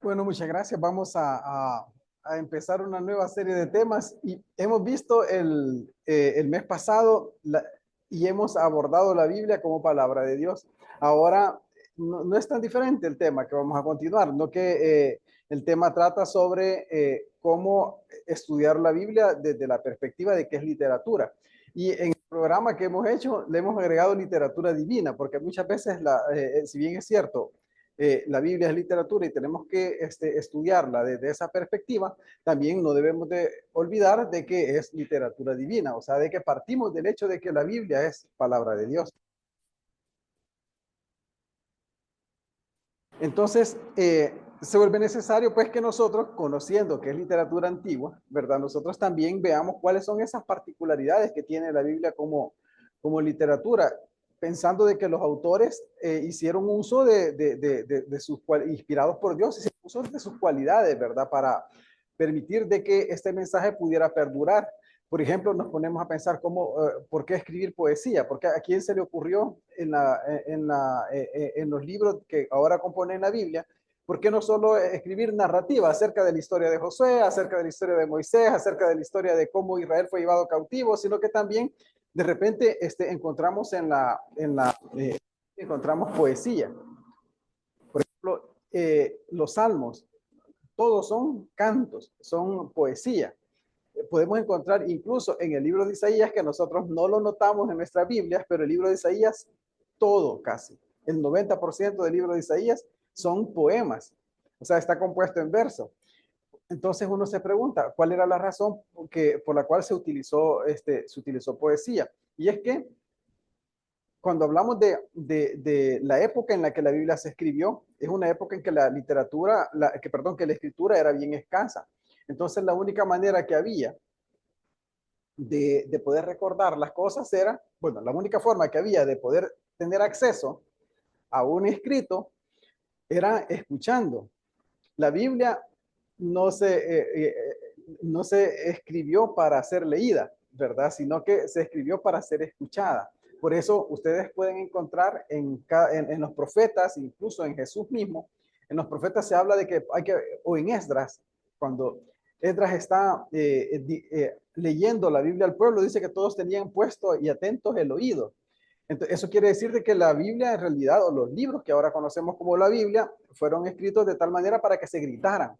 Bueno, muchas gracias. Vamos a empezar una nueva serie de temas y hemos visto el mes pasado y hemos abordado la Biblia como palabra de Dios. Ahora no es tan diferente el tema que vamos a continuar, no que el tema trata sobre cómo estudiar la Biblia desde la perspectiva de qué es literatura. Y en el programa que hemos hecho le hemos agregado literatura divina, porque muchas veces, si bien es cierto, la Biblia es literatura y tenemos que estudiarla desde esa perspectiva, también no debemos de olvidar de que es literatura divina, o sea, de que partimos del hecho de que la Biblia es palabra de Dios. Entonces, se vuelve necesario pues que nosotros, conociendo que es literatura antigua, ¿verdad? Nosotros también veamos cuáles son esas particularidades que tiene la Biblia como literatura, pensando de que los autores hicieron uso de sus inspirados por Dios, hicieron uso de sus cualidades, ¿verdad? Para permitir de que este mensaje pudiera perdurar. Por ejemplo, nos ponemos a pensar por qué escribir poesía, porque a quién se le ocurrió en los libros que ahora componen la Biblia, por qué no solo escribir narrativa acerca de la historia de Josué, acerca de la historia de Moisés, acerca de la historia de cómo Israel fue llevado cautivo, sino que también de repente encontramos encontramos poesía. Por ejemplo, los salmos, todos son cantos, son poesía. Podemos encontrar incluso en el libro de Isaías, que nosotros no lo notamos en nuestras Biblias, pero el libro de Isaías, todo casi, el 90% del libro de Isaías son poemas, o sea, está compuesto en verso. Entonces uno se pregunta, ¿cuál era la razón por la cual se utilizó poesía? Y es que cuando hablamos de la época en la que la Biblia se escribió, es una época en que la literatura, que la escritura era bien escasa. Entonces la única manera que había de poder recordar las cosas era, bueno, la única forma que había de poder tener acceso a un escrito era escuchando. La Biblia no se, no se escribió para ser leída, ¿verdad? Sino que se escribió para ser escuchada. Por eso ustedes pueden encontrar en los profetas, incluso en Jesús mismo, en los profetas se habla de que o en Esdras, cuando Esdras está leyendo la Biblia al pueblo, dice que todos tenían puesto y atentos el oído. Entonces, eso quiere decir de que la Biblia en realidad, o los libros que ahora conocemos como la Biblia, fueron escritos de tal manera para que se gritaran,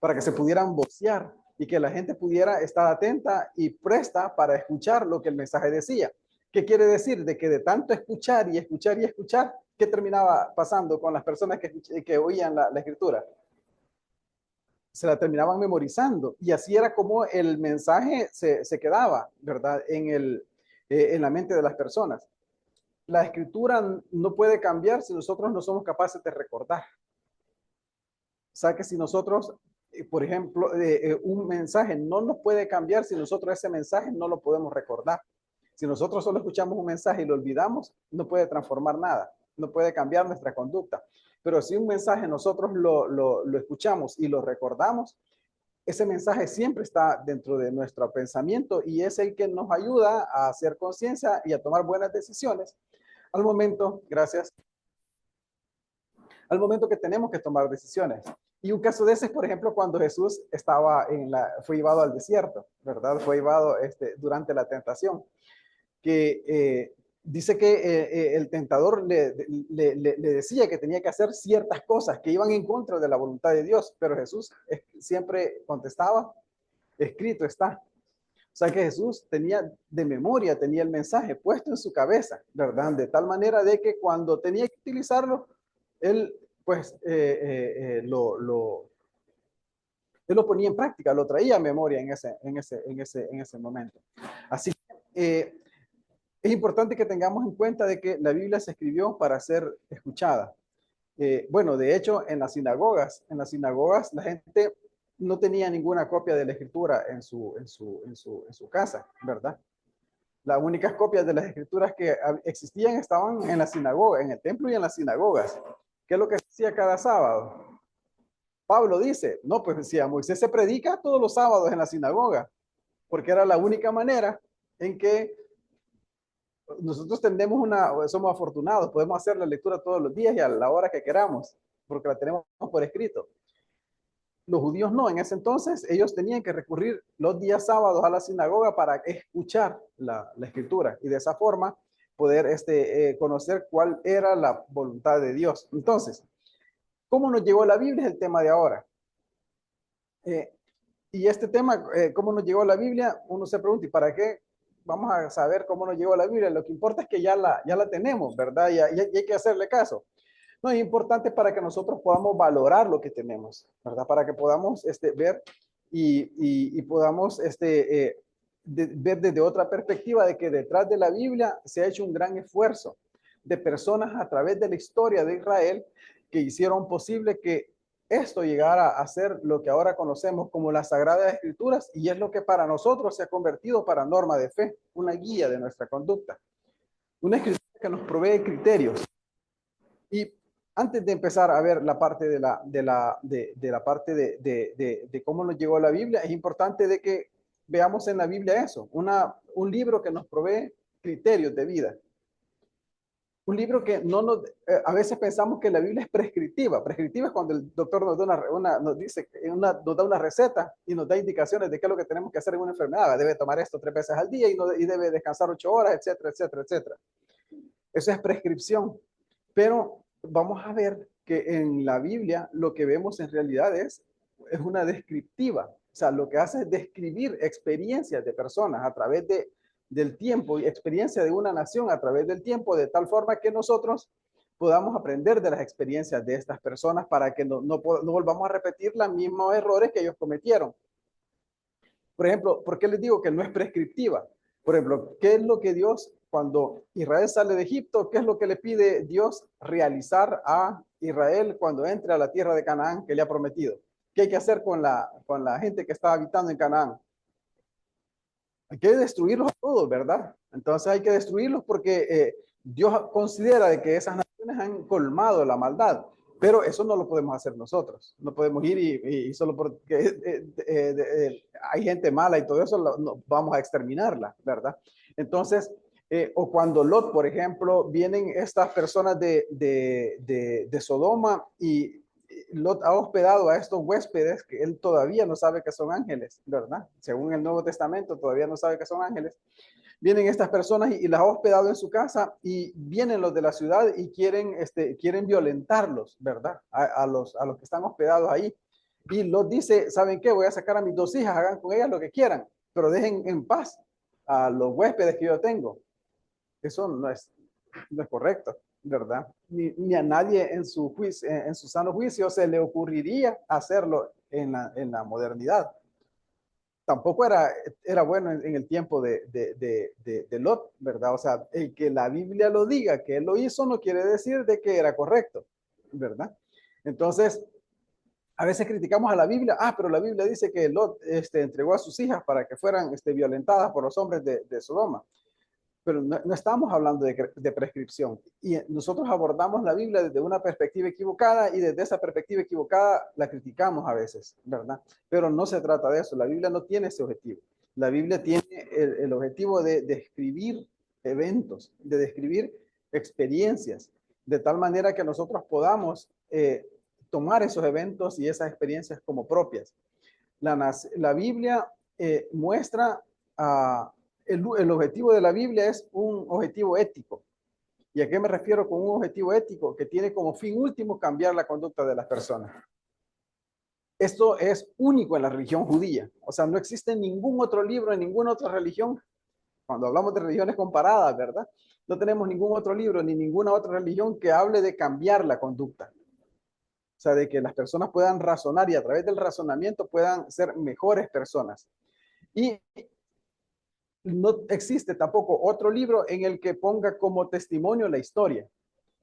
para que se pudieran vocear y que la gente pudiera estar atenta y presta para escuchar lo que el mensaje decía. ¿Qué quiere decir? De que de tanto escuchar y escuchar y escuchar, ¿qué terminaba pasando con las personas que oían la escritura? Se la terminaban memorizando y así era como el mensaje se quedaba, ¿verdad? En la mente de las personas. La escritura no puede cambiar si nosotros no somos capaces de recordar. O sea que si nosotros, por ejemplo, un mensaje no nos puede cambiar si nosotros ese mensaje no lo podemos recordar. Si nosotros solo escuchamos un mensaje y lo olvidamos, no puede transformar nada, no puede cambiar nuestra conducta. Pero si un mensaje nosotros lo escuchamos y lo recordamos, ese mensaje siempre está dentro de nuestro pensamiento y es el que nos ayuda a hacer conciencia y a tomar buenas decisiones al momento, gracias, al momento que tenemos que tomar decisiones. Y un caso de ese es, por ejemplo, cuando Jesús fue llevado al desierto, ¿verdad? Fue llevado durante la tentación, que dice que el tentador le decía que tenía que hacer ciertas cosas que iban en contra de la voluntad de Dios, pero Jesús siempre contestaba, escrito está. O sea que Jesús tenía de memoria, tenía el mensaje puesto en su cabeza, ¿verdad? De tal manera de que cuando tenía que utilizarlo, él pues él lo ponía en práctica, lo traía a memoria en ese momento. Así que es importante que tengamos en cuenta de que la Biblia se escribió para ser escuchada. Bueno, de hecho, en las sinagogas la gente no tenía ninguna copia de la escritura en su casa, ¿verdad? Las únicas copias de las escrituras que existían estaban en la sinagoga, en el templo y en las sinagogas. ¿Qué es lo que se hacía cada sábado? Pablo dice, no, pues decía, Moisés se predica todos los sábados en la sinagoga, porque era la única manera en que nosotros somos afortunados, podemos hacer la lectura todos los días y a la hora que queramos, porque la tenemos por escrito. Los judíos no, en ese entonces ellos tenían que recurrir los días sábados a la sinagoga para escuchar la escritura y de esa forma poder conocer cuál era la voluntad de Dios. Entonces, ¿cómo nos llegó la Biblia? Es el tema de ahora. Y este tema, ¿cómo nos llegó la Biblia? Uno se pregunta, ¿y para qué vamos a saber cómo nos llegó la Biblia? Lo que importa es que ya la tenemos, ¿verdad? Y hay que hacerle caso. No, es importante para que nosotros podamos valorar lo que tenemos, ¿verdad? Para que podamos ver y podamos ver desde otra perspectiva de que detrás de la Biblia se ha hecho un gran esfuerzo de personas a través de la historia de Israel que hicieron posible que esto llegara a ser lo que ahora conocemos como las Sagradas Escrituras y es lo que para nosotros se ha convertido para norma de fe, una guía de nuestra conducta, una escritura que nos provee criterios. Y antes de empezar a ver la parte de la parte de cómo nos llegó la Biblia, es importante de que veamos en la Biblia eso, un libro que nos provee criterios de vida. Un libro que no nos, a veces pensamos que la Biblia es prescriptiva. Prescriptiva es cuando el doctor nos da nos da una receta y nos da indicaciones de qué es lo que tenemos que hacer en una enfermedad. Debe tomar esto 3 veces al día y debe descansar 8 horas, etcétera, etcétera, etcétera. Eso es prescripción. Pero vamos a ver que en la Biblia lo que vemos en realidad es una descriptiva. O sea, lo que hace es describir experiencias de personas a través del tiempo y experiencia de una nación a través del tiempo, de tal forma que nosotros podamos aprender de las experiencias de estas personas para que no volvamos a repetir los mismos errores que ellos cometieron. Por ejemplo, ¿por qué les digo que no es prescriptiva? Por ejemplo, ¿qué es lo que Dios, cuando Israel sale de Egipto, qué es lo que le pide Dios realizar a Israel cuando entre a la tierra de Canaán que le ha prometido? ¿Qué hay que hacer con la gente que está habitando en Canaán? Hay que destruirlos a todos, ¿verdad? Entonces hay que destruirlos porque Dios considera de que esas naciones han colmado la maldad, pero eso no lo podemos hacer nosotros. No podemos ir y solo porque hay gente mala y todo eso vamos a exterminarla, ¿verdad? Entonces, o cuando Lot, por ejemplo, vienen estas personas de Sodoma y Lot ha hospedado a estos huéspedes que él todavía no sabe que son ángeles, ¿verdad? Según el Nuevo Testamento, todavía no sabe que son ángeles. Vienen estas personas y las ha hospedado en su casa y vienen los de la ciudad y quieren violentarlos, ¿verdad? A los que están hospedados ahí. Y Lot dice, ¿saben qué? Voy a sacar a mis 2 hijas, hagan con ellas lo que quieran, pero dejen en paz a los huéspedes que yo tengo. Eso no es correcto, ¿verdad? Ni a nadie en su juicio, en su sano juicio se le ocurriría hacerlo en la modernidad. Tampoco era bueno en el tiempo de Lot, ¿verdad? O sea, el que la Biblia lo diga, que él lo hizo, no quiere decir de que era correcto, ¿verdad? Entonces, a veces criticamos a la Biblia, pero la Biblia dice que Lot entregó a sus hijas para que fueran violentadas por los hombres de Sodoma. Pero no estamos hablando de prescripción. Y nosotros abordamos la Biblia desde una perspectiva equivocada y desde esa perspectiva equivocada la criticamos a veces, ¿verdad? Pero no se trata de eso. La Biblia no tiene ese objetivo. La Biblia tiene el objetivo de describir eventos, de describir experiencias, de tal manera que nosotros podamos tomar esos eventos y esas experiencias como propias. La Biblia muestra el objetivo de la Biblia es un objetivo ético. ¿Y a qué me refiero con un objetivo ético? Que tiene como fin último cambiar la conducta de las personas. Esto es único en la religión judía. O sea, no existe ningún otro libro en ninguna otra religión. Cuando hablamos de religiones comparadas, ¿verdad? No tenemos ningún otro libro ni ninguna otra religión que hable de cambiar la conducta. O sea, de que las personas puedan razonar y a través del razonamiento puedan ser mejores personas. Y no existe tampoco otro libro en el que ponga como testimonio la historia.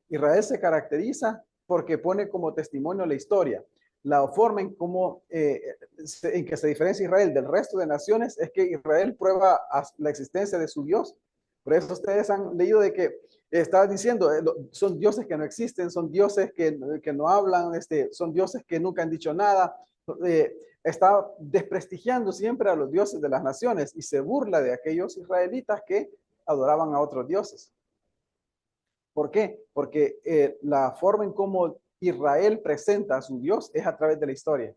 Israel se caracteriza porque pone como testimonio la historia. La forma en que se diferencia Israel del resto de naciones es que Israel prueba la existencia de su Dios. Por eso ustedes han leído de que estaba diciendo, son dioses que no existen, son dioses que no hablan, son dioses que nunca han dicho nada. Está desprestigiando siempre a los dioses de las naciones y se burla de aquellos israelitas que adoraban a otros dioses. ¿Por qué? Porque la forma en cómo Israel presenta a su Dios es a través de la historia.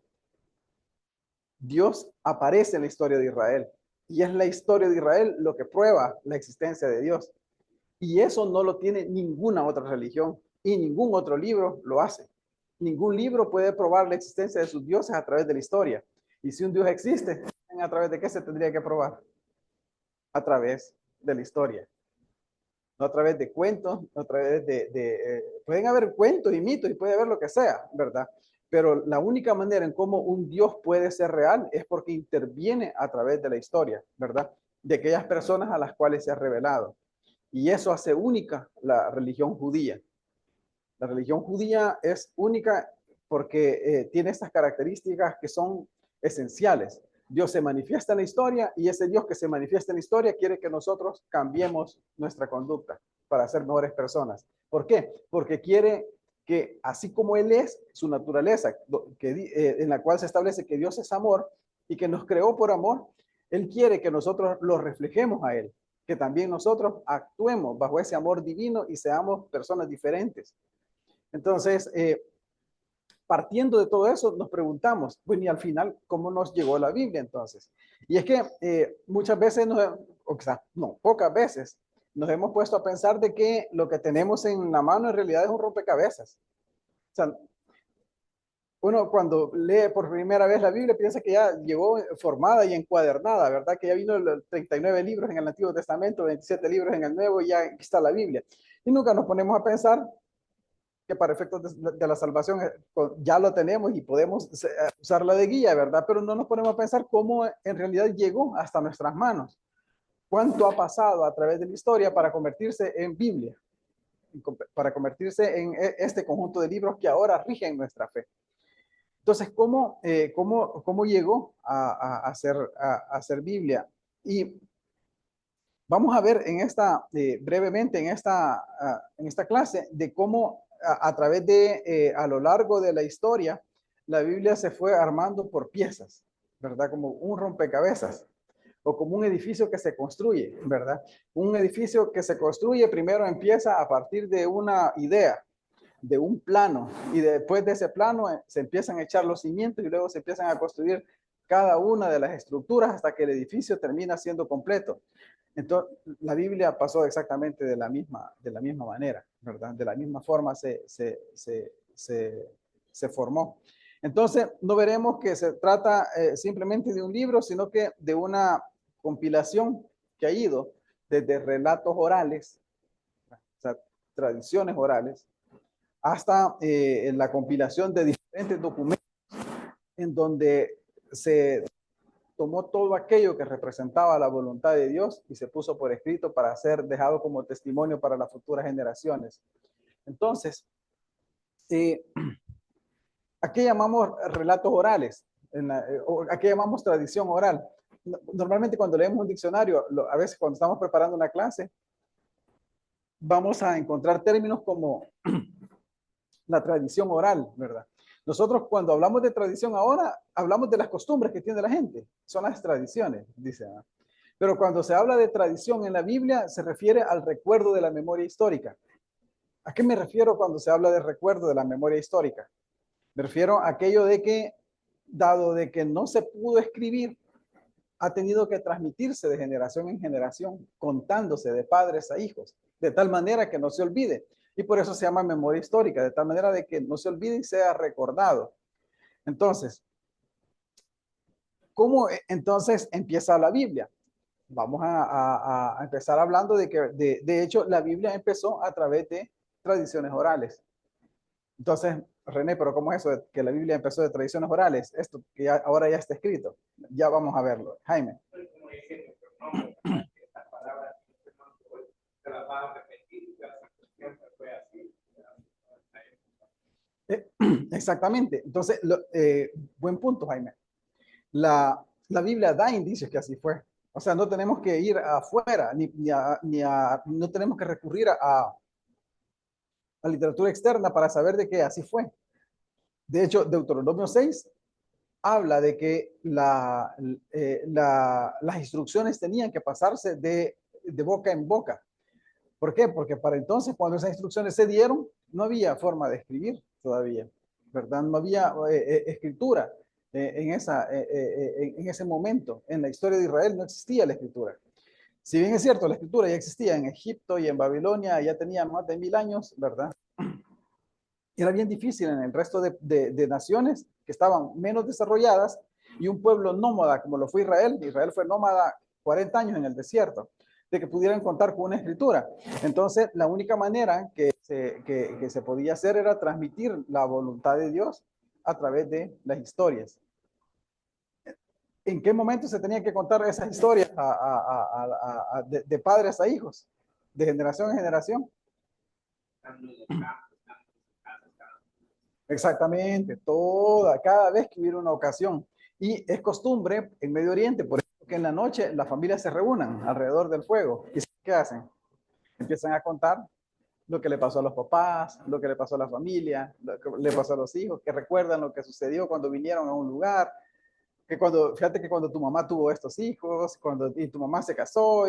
Dios aparece en la historia de Israel. Y es la historia de Israel lo que prueba la existencia de Dios. Y eso no lo tiene ninguna otra religión y ningún otro libro lo hace. Ningún libro puede probar la existencia de sus dioses a través de la historia. Y si un Dios existe, ¿a través de qué se tendría que probar? A través de la historia. No a través de cuentos, no a través pueden haber cuentos y mitos y puede haber lo que sea, ¿verdad? Pero la única manera en cómo un Dios puede ser real es porque interviene a través de la historia, ¿verdad? De aquellas personas a las cuales se ha revelado. Y eso hace única la religión judía. La religión judía es única porque tiene estas características que son esenciales. Dios se manifiesta en la historia y ese Dios que se manifiesta en la historia quiere que nosotros cambiemos nuestra conducta para ser mejores personas. ¿Por qué? Porque quiere que así como Él es, su naturaleza, en la cual se establece que Dios es amor y que nos creó por amor, Él quiere que nosotros lo reflejemos a Él, que también nosotros actuemos bajo ese amor divino y seamos personas diferentes. Entonces, partiendo de todo eso, nos preguntamos, bueno, y al final, ¿cómo nos llegó la Biblia entonces? Y es que muchas veces, o sea, no, pocas veces, nos hemos puesto a pensar de que lo que tenemos en la mano en realidad es un rompecabezas. O sea, uno cuando lee por primera vez la Biblia piensa que ya llegó formada y encuadernada, ¿verdad? Que ya vino los 39 libros en el Antiguo Testamento, 27 libros en el Nuevo y ya está la Biblia. Y nunca nos ponemos a pensar que para efectos de la salvación ya lo tenemos y podemos usarla de guía, ¿verdad? Pero no nos ponemos a pensar cómo en realidad llegó hasta nuestras manos. ¿Cuánto ha pasado a través de la historia para convertirse en Biblia? Para convertirse en este conjunto de libros que ahora rigen nuestra fe. Entonces, ¿cómo llegó a ser Biblia? Y vamos a ver brevemente en esta clase de cómo a través a lo largo de la historia, la Biblia se fue armando por piezas, ¿verdad? Como un rompecabezas o como un edificio que se construye, ¿verdad? Un edificio que se construye primero empieza a partir de una idea, de un plano, y después de ese plano se empiezan a echar los cimientos y luego se empiezan a construir cada una de las estructuras hasta que el edificio termina siendo completo. Entonces, la Biblia pasó exactamente de la misma manera, ¿verdad? De la misma forma se formó. Entonces, no veremos que se trata simplemente de un libro, sino que de una compilación que ha ido desde relatos orales, o sea, tradiciones orales, hasta la compilación de diferentes documentos en donde se tomó todo aquello que representaba la voluntad de Dios y se puso por escrito para ser dejado como testimonio para las futuras generaciones. Entonces, ¿a qué llamamos relatos orales? ¿A qué llamamos tradición oral? Normalmente cuando leemos un diccionario, a veces cuando estamos preparando una clase, vamos a encontrar términos como la tradición oral, ¿verdad? Nosotros cuando hablamos de tradición ahora, hablamos de las costumbres que tiene la gente. Son las tradiciones, dice. Pero cuando se habla de tradición en la Biblia, se refiere al recuerdo de la memoria histórica. ¿A qué me refiero cuando se habla de recuerdo de la memoria histórica? Me refiero a aquello de que, dado de que no se pudo escribir, ha tenido que transmitirse de generación en generación, contándose de padres a hijos, de tal manera que no se olvide. Y por eso se llama memoria histórica, de tal manera de que no se olvide y sea recordado. Entonces, ¿cómo entonces empieza la Biblia? Vamos a empezar hablando de que, de hecho, la Biblia empezó a través de tradiciones orales. Entonces, René, pero ¿cómo es eso de que la Biblia empezó de tradiciones orales? Esto que ahora ya está escrito. Ya vamos a verlo. Jaime. Exactamente. Entonces, buen punto, Jaime. La Biblia da indicios que así fue. O sea, no tenemos que ir afuera, no tenemos que recurrir a literatura externa para saber de que así fue. De hecho, Deuteronomio 6 habla de que las instrucciones tenían que pasarse de boca en boca. ¿Por qué? Porque para entonces, cuando esas instrucciones se dieron, no había forma de escribir todavía, ¿verdad? No había escritura. en ese momento. En la historia de Israel no existía la escritura. Si bien es cierto, la escritura ya existía en Egipto y en Babilonia, ya tenían más de 1000 años, ¿verdad? Era bien difícil en el resto de naciones que estaban menos desarrolladas y un pueblo nómada como lo fue Israel. Israel fue nómada 40 años en el desierto, de que pudieran contar con una escritura. Entonces, la única manera que se podía hacer era transmitir la voluntad de Dios a través de las historias. ¿En qué momento se tenían que contar esas historias de padres a hijos, de generación en generación? Exactamente, cada vez que hubiera una ocasión. Y es costumbre en Medio Oriente, por ejemplo, que en la noche las familias se reúnan alrededor del fuego. ¿Y qué hacen? Empiezan a contar lo que le pasó a los papás, lo que le pasó a la familia, lo que le pasó a los hijos, que recuerdan lo que sucedió cuando vinieron a un lugar, fíjate que cuando tu mamá tuvo estos hijos, y tu mamá se casó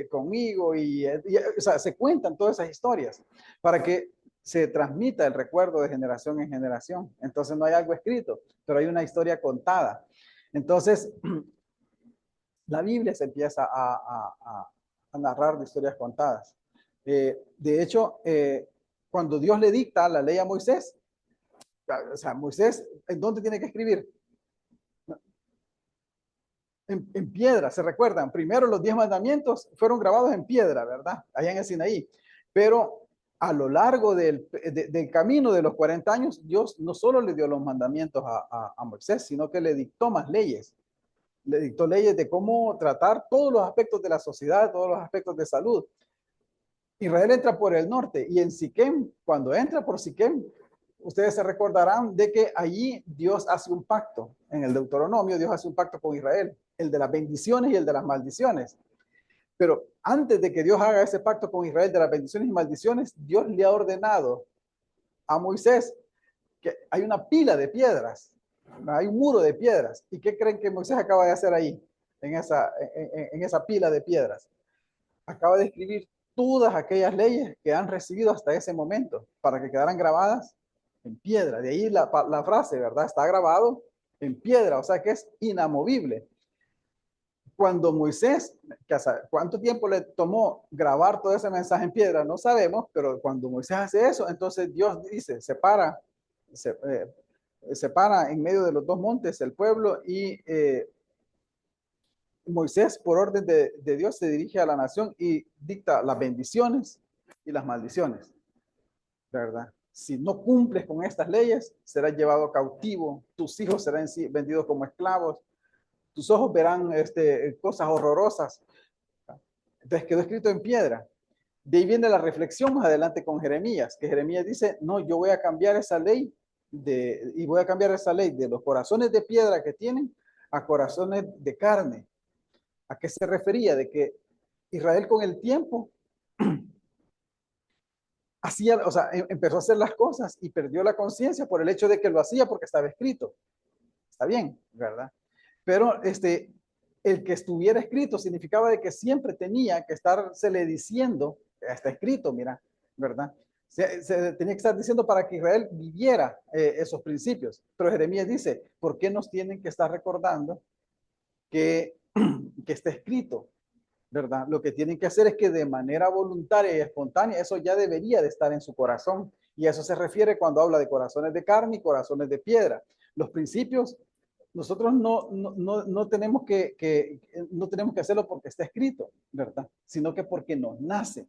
conmigo, o sea, se cuentan todas esas historias para que se transmita el recuerdo de generación en generación. Entonces no hay algo escrito, pero hay una historia contada. Entonces, la Biblia se empieza a narrar de historias contadas. De hecho, cuando Dios le dicta la ley a Moisés, o sea, Moisés, ¿en dónde tiene que escribir? En piedra, ¿se recuerdan? Primero los 10 mandamientos fueron grabados en piedra, ¿verdad? Allá en el Sinaí. Pero a lo largo del camino de los 40 años, Dios no solo le dio los mandamientos a Moisés, sino que le dictó más leyes. Le dictó leyes de cómo tratar todos los aspectos de la sociedad, todos los aspectos de salud. Israel entra por el norte y en Siquem, cuando entra por Siquem, ustedes se recordarán de que allí Dios hace un pacto. En el Deuteronomio, Dios hace un pacto con Israel, el de las bendiciones y el de las maldiciones. Pero antes de que Dios haga ese pacto con Israel de las bendiciones y maldiciones, Dios le ha ordenado a Moisés que hay una pila de piedras, hay un muro de piedras. ¿Y qué creen que Moisés acaba de hacer ahí, en esa pila de piedras? Acaba de escribir todas aquellas leyes que han recibido hasta ese momento para que quedaran grabadas en piedra. De ahí la frase, ¿verdad? Está grabado en piedra, o sea que es inamovible. Cuando Moisés, ¿cuánto tiempo le tomó grabar todo ese mensaje en piedra? No sabemos, pero cuando Moisés hace eso, entonces Dios dice, separa en medio de los dos montes el pueblo y Moisés, por orden de Dios, se dirige a la nación y dicta las bendiciones y las maldiciones, ¿verdad? Si no cumples con estas leyes, serás llevado cautivo, tus hijos serán vendidos como esclavos, tus ojos verán cosas horrorosas. Entonces quedó escrito en piedra. De ahí viene la reflexión más adelante con Jeremías, que Jeremías dice, no, yo voy a cambiar esa ley y voy a cambiar esa ley de los corazones de piedra que tienen a corazones de carne. ¿A qué se refería? De que Israel con el tiempo empezó a hacer las cosas y perdió la conciencia por el hecho de que lo hacía porque estaba escrito. Está bien, ¿verdad? Pero el que estuviera escrito significaba de que siempre tenía que estársele diciendo, está escrito, mira, ¿verdad? Se tenía que estar diciendo para que Israel viviera esos principios. Pero Jeremías dice, ¿por qué nos tienen que estar recordando que está escrito? ¿Verdad? Lo que tienen que hacer es que de manera voluntaria y espontánea, eso ya debería de estar en su corazón. Y a eso se refiere cuando habla de corazones de carne y corazones de piedra. Los principios, nosotros no tenemos no tenemos que hacerlo porque está escrito, ¿verdad? Sino que porque nos nace,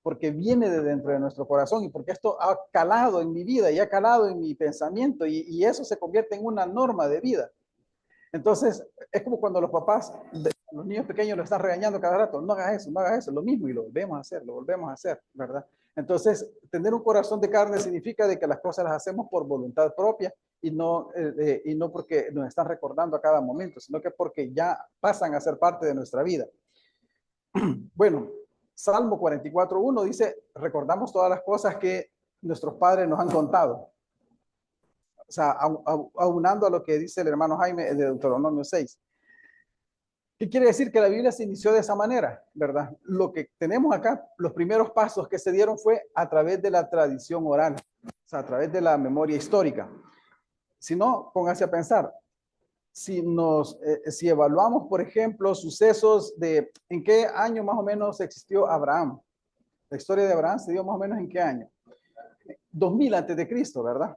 porque viene de dentro de nuestro corazón y porque esto ha calado en mi vida y ha calado en mi pensamiento y eso se convierte en una norma de vida. Entonces, es como cuando los papás, los niños pequeños lo están regañando cada rato, no hagas eso, lo mismo, y lo volvemos a hacer, ¿verdad? Entonces, tener un corazón de carne significa de que las cosas las hacemos por voluntad propia y no porque nos están recordando a cada momento, sino que porque ya pasan a ser parte de nuestra vida. Bueno, Salmo 44:1 dice, recordamos todas las cosas que nuestros padres nos han contado. O sea, aunando a lo que dice el hermano Jaime de Deuteronomio 6. ¿Qué quiere decir? Que la Biblia se inició de esa manera, ¿verdad? Lo que tenemos acá, los primeros pasos que se dieron fue a través de la tradición oral, o sea, a través de la memoria histórica. Si no, póngase a pensar, si evaluamos, por ejemplo, sucesos de en qué año más o menos existió Abraham. La historia de Abraham se dio más o menos en qué año. 2000 antes de Cristo, ¿verdad?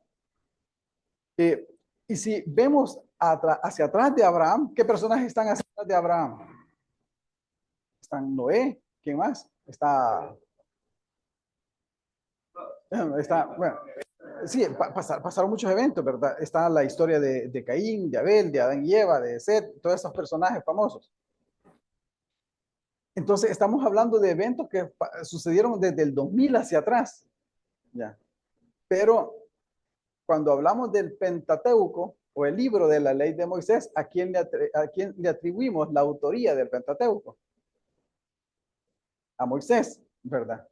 Y si vemos hacia atrás de Abraham, ¿qué personajes están hacia atrás de Abraham? Están Noé, ¿quién más? Bueno, sí, pasaron muchos eventos, ¿verdad? Está la historia de Caín, de Abel, de Adán y Eva, de Set, todos esos personajes famosos. Entonces, estamos hablando de eventos que sucedieron desde el 2000 hacia atrás. ¿Ya? Pero cuando hablamos del Pentateuco o el libro de la ley de Moisés, ¿a quién le atribuimos la autoría del Pentateuco? A Moisés, ¿verdad?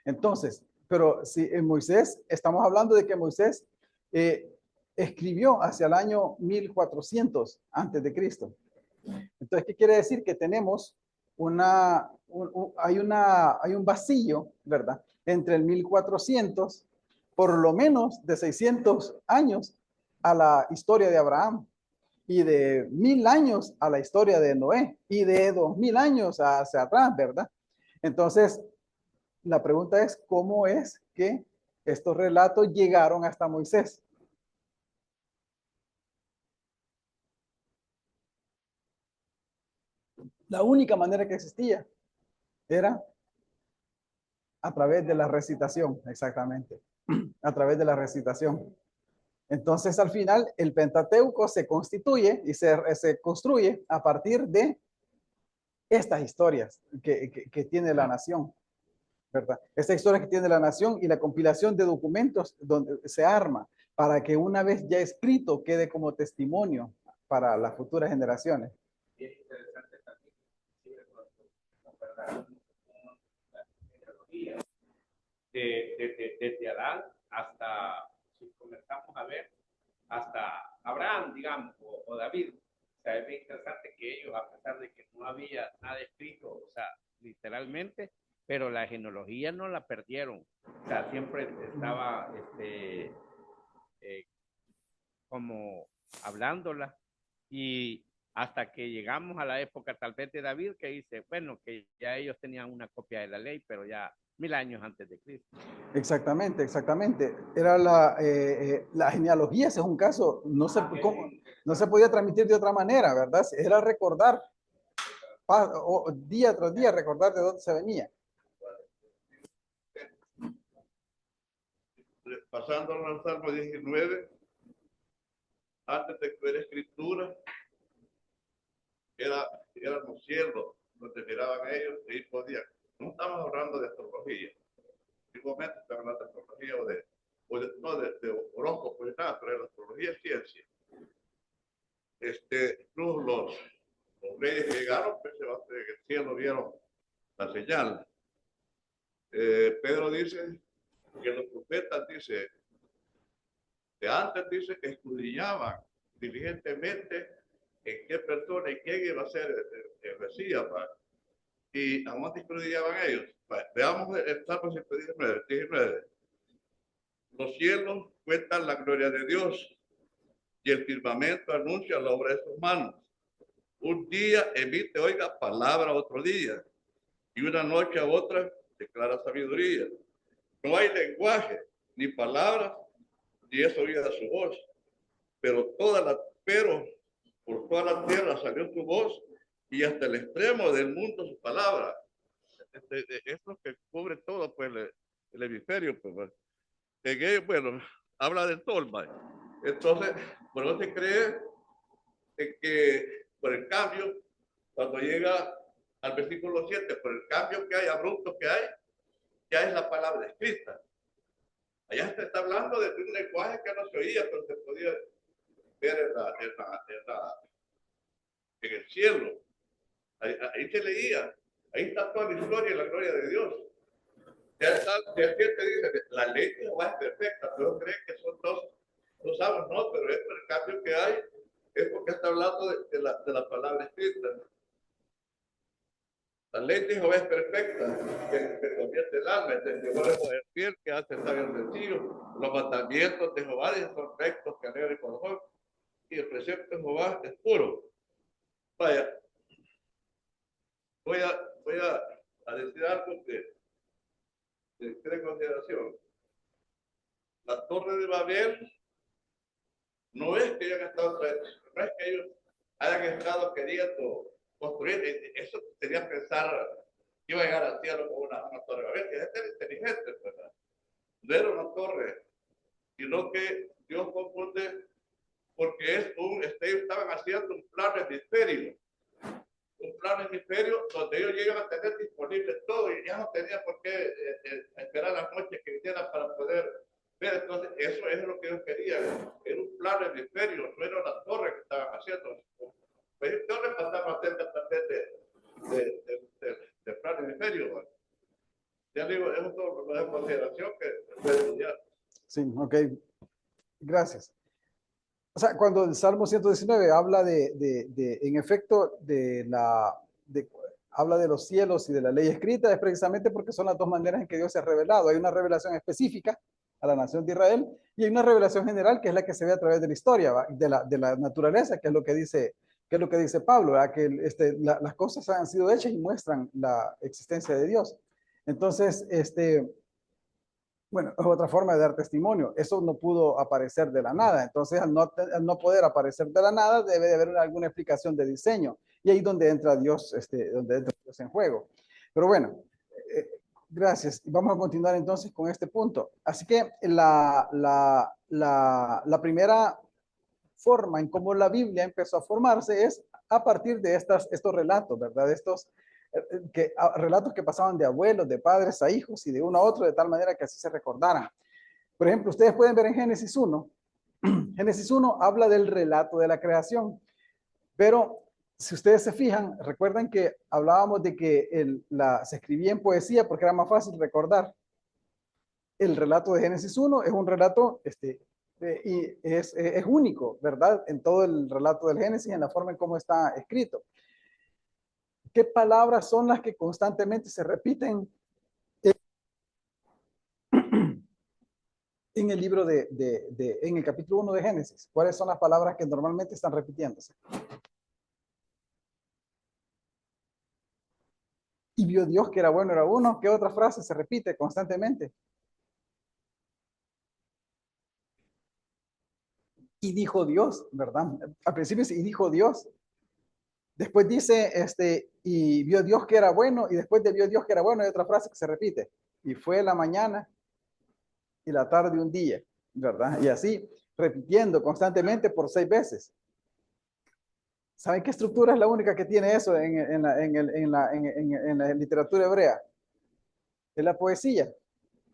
Entonces, pero si en Moisés, estamos hablando de que Moisés eh, escribió hacia el año 1400 antes de Cristo. Entonces, ¿qué quiere decir? Que tenemos hay un vacío, ¿verdad? Entre el 1400, por lo menos de 600 años a la historia de Abraham y de 1000 años a la historia de Noé y de 2000 años hacia atrás, ¿verdad? Entonces, la pregunta es, ¿cómo es que estos relatos llegaron hasta Moisés? La única manera que existía era a través de la recitación, exactamente, a través de la recitación. Entonces, al final, el Pentateuco se constituye y se construye a partir de estas historias que tiene la nación, ¿verdad? Esta historia que tiene la nación y la compilación de documentos donde se arma para que una vez ya escrito quede como testimonio para las futuras generaciones. Y es interesante también, desde Adán hasta, si comenzamos a ver, hasta Abraham, digamos, o David. O sea, es bien interesante que ellos, a pesar de que no había nada escrito, o sea, literalmente, pero la genealogía no la perdieron. O sea, siempre estaba como hablándola, y hasta que llegamos a la época tal vez de David, que dice, bueno, que ya ellos tenían una copia de la ley, pero ya 1000 años antes de Cristo. Exactamente, exactamente. Era la genealogía, ese es un caso, no se podía transmitir de otra manera, ¿verdad? Era recordar, día tras día, recordar de dónde se venía. Pasando al Salmo 19, antes de que hubiera escritura, eran los cielos donde miraban ellos y podían. No estamos hablando de astrología. Igualmente estamos hablando de astrología no de horóscopo, pues nada, pero la astrología es ciencia. Incluso los reyes que llegaron, pues en el cielo vieron la señal. Pedro dice que los profetas, dice, de antes, dice, escudriñaban diligentemente en qué persona y quién iba a ser el Mesías, y aún escudriñaban ellos. Veamos el Salmo 19. Los cielos cuentan la gloria de Dios y el firmamento anuncia la obra de sus manos. Un día emite, oiga, palabra a otro día, y una noche a otra declara sabiduría. No hay lenguaje, ni palabras, ni es oída su voz, pero por toda la tierra salió su voz, y hasta el extremo del mundo su palabra. Es lo que cubre todo, pues, el hemisferio, pues. Bueno, habla del sol, ¿vale? Entonces, por eso se cree de que, por el cambio, cuando llega al versículo 7, por el cambio que hay, abrupto que hay, ya es la palabra escrita. Allá se está hablando de un lenguaje que no se oía, pero se podía ver en el cielo. Ahí se leía. Ahí está toda la historia y la gloria de Dios. Ya está, ya te dice, la ley de Jehová es perfecta, pero creen que son dos aguas, no, pero es por el cambio que hay, es porque está hablando de la palabra escrita. La ley de Jehová es perfecta, que convierte el alma, el Jehová es fiel, que hace sabio el sencillo. Los mandamientos de Jehová son rectos, que alegran el corazón. y el precepto de Jehová es puro. Vaya, voy a decir algo que tiene consideración. La torre de Babel no es que hayan estado, no es que ellos hayan estado queriendo construir, eso sería pensar que iba a llegar al cielo con una torre de Babel, que es inteligente, ¿verdad? No era una torre, sino que Dios confunde porque estaban haciendo un plano hemisferio donde ellos llegan a tener disponible todo y ya no tenían por qué esperar las noches que vinieran para poder ver. Entonces, eso es lo que ellos querían. Era un plano hemisferio, no era una torre que estaban haciendo. Pues torres pasaron a hacer de plano hemisferio. ¿Vale? Ya digo, eso es una consideración que puede estudiar. Sí, ok. Gracias. O sea, cuando el Salmo 119 habla en efecto, habla de los cielos y de la ley escrita, es precisamente porque son las dos maneras en que Dios se ha revelado. Hay una revelación específica a la nación de Israel y hay una revelación general que es la que se ve a través de la historia, ¿va? De la naturaleza, que es lo que dice Pablo, ¿verdad? Que las cosas han sido hechas y muestran la existencia de Dios. Entonces, bueno, es otra forma de dar testimonio. Eso no pudo aparecer de la nada. Entonces, al no poder aparecer de la nada, debe de haber alguna explicación de diseño. Y ahí donde entra Dios, donde entra Dios en juego. Pero bueno, gracias. Vamos a continuar entonces con este punto. Así que la primera forma en cómo la Biblia empezó a formarse es a partir de estos relatos, ¿verdad? Relatos que pasaban de abuelos, de padres a hijos y de uno a otro, de tal manera que así se recordaran. Por ejemplo, ustedes pueden ver en Génesis 1. Génesis 1 habla del relato de la creación, pero si ustedes se fijan, recuerdan que hablábamos de que se escribía en poesía porque era más fácil recordar. El relato de Génesis 1 es un relato y es único, ¿verdad? En todo el relato del Génesis, en la forma en cómo está escrito. ¿Qué palabras son las que constantemente se repiten en el libro en el capítulo 1 de Génesis? ¿Cuáles son las palabras que normalmente están repitiéndose? Y vio Dios que era bueno, era uno. ¿Qué otra frase se repite constantemente? Y dijo Dios, ¿verdad? Al principio dice, y dijo Dios. Después dice, y vio Dios que era bueno, y después de vio Dios que era bueno, hay otra frase que se repite. Y fue la mañana y la tarde un día, ¿verdad? Y así, repitiendo constantemente por 6 veces. ¿Saben qué estructura es la única que tiene eso en la literatura hebrea? Es la poesía,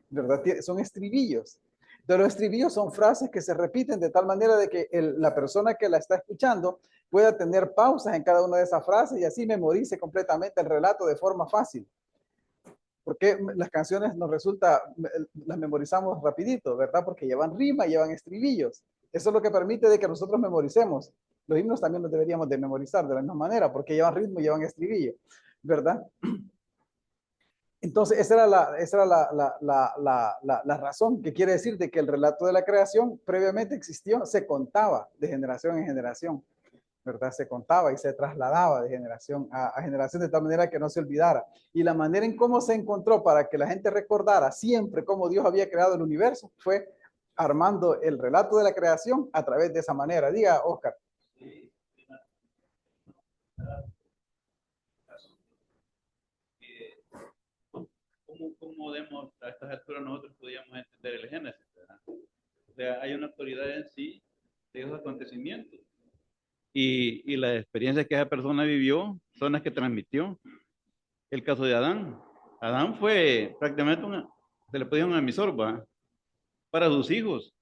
¿verdad? Son estribillos. De los estribillos son frases que se repiten de tal manera de que la persona que la está escuchando pueda tener pausas en cada una de esas frases y así memorice completamente el relato de forma fácil. Porque las canciones las memorizamos rapidito, ¿verdad? Porque llevan rima, llevan estribillos. Eso es lo que permite de que nosotros memoricemos. Los himnos también los deberíamos de memorizar de la misma manera, porque llevan ritmo y llevan estribillo, ¿verdad? Entonces, esa era la razón, que quiere decir de que el relato de la creación previamente existió, se contaba de generación en generación, ¿verdad? Se contaba y se trasladaba de generación a generación de tal manera que no se olvidara. Y la manera en cómo se encontró para que la gente recordara siempre cómo Dios había creado el universo fue armando el relato de la creación a través de esa manera. Diga, Oscar. ¿Cómo a estas alturas nosotros podíamos entender el Génesis, ¿verdad? O sea, hay una autoridad en sí de esos acontecimientos. Y las experiencias que esa persona vivió son las que transmitió. El caso de Adán. Adán fue prácticamente se le podía un emisor, ¿va? Para sus hijos.